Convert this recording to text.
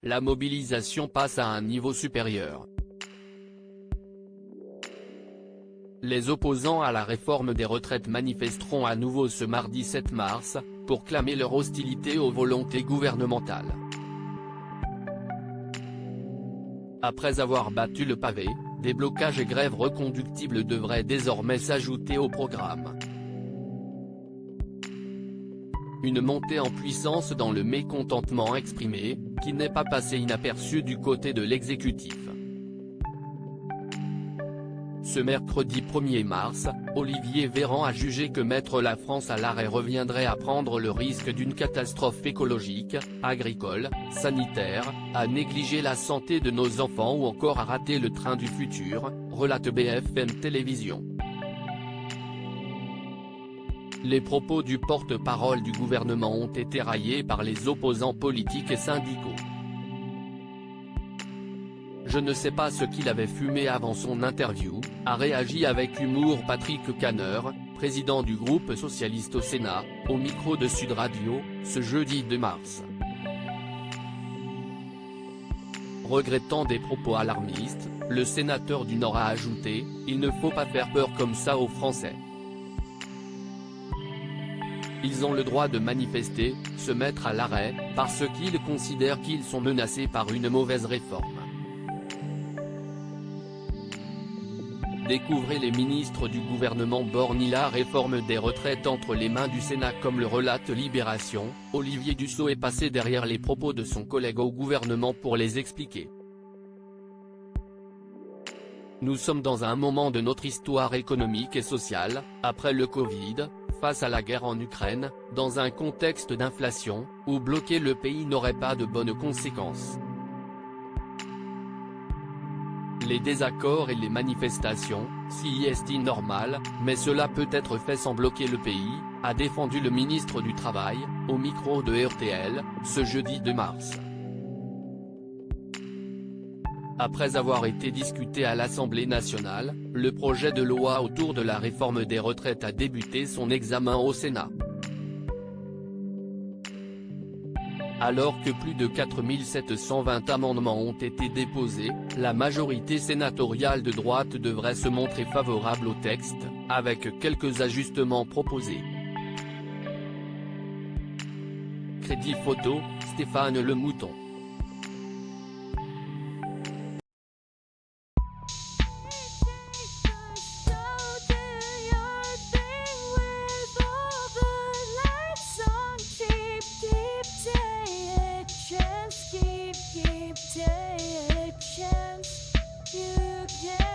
la mobilisation passe à un niveau supérieur. Les opposants à la réforme des retraites manifesteront à nouveau ce mardi 7 mars, pour clamer leur hostilité aux volontés gouvernementales. Après avoir battu le pavé, des blocages et grèves reconductibles devraient désormais s'ajouter au programme. Une montée en puissance dans le mécontentement exprimé, qui n'est pas passé inaperçu du côté de l'exécutif. Ce mercredi 1er mars, Olivier Véran a jugé que mettre la France à l'arrêt reviendrait à prendre le risque d'une catastrophe écologique, agricole, sanitaire, à négliger la santé de nos enfants ou encore à rater le train du futur, relate BFM Télévision. Les propos du porte-parole du gouvernement ont été raillés par les opposants politiques et syndicaux. Je ne sais pas ce qu'il avait fumé avant son interview, a réagi avec humour Patrick Kanner, président du groupe socialiste au Sénat, au micro de Sud Radio, ce jeudi 2 mars. Regrettant des propos alarmistes, le sénateur du Nord a ajouté « Il ne faut pas faire peur comme ça aux Français. Ils ont le droit de manifester, se mettre à l'arrêt, parce qu'ils considèrent qu'ils sont menacés par une mauvaise réforme. » Découvrez les ministres du gouvernement borgnent la réforme des retraites entre les mains du Sénat comme le relate Libération. Olivier Dussopt est passé derrière les propos de son collègue au gouvernement pour les expliquer. Nous sommes dans un moment de notre histoire économique et sociale, après le Covid, face à la guerre en Ukraine, dans un contexte d'inflation, où bloquer le pays n'aurait pas de bonnes conséquences. Les désaccords et les manifestations, si est normal, mais cela peut être fait sans bloquer le pays, a défendu le ministre du Travail, au micro de RTL, ce jeudi 2 mars. Après avoir été discuté à l'Assemblée nationale, le projet de loi autour de la réforme des retraites a débuté son examen au Sénat. Alors que plus de 4720 amendements ont été déposés, la majorité sénatoriale de droite devrait se montrer favorable au texte, avec quelques ajustements proposés. Crédit photo, Stéphane Le Mouton. Take a chance, you can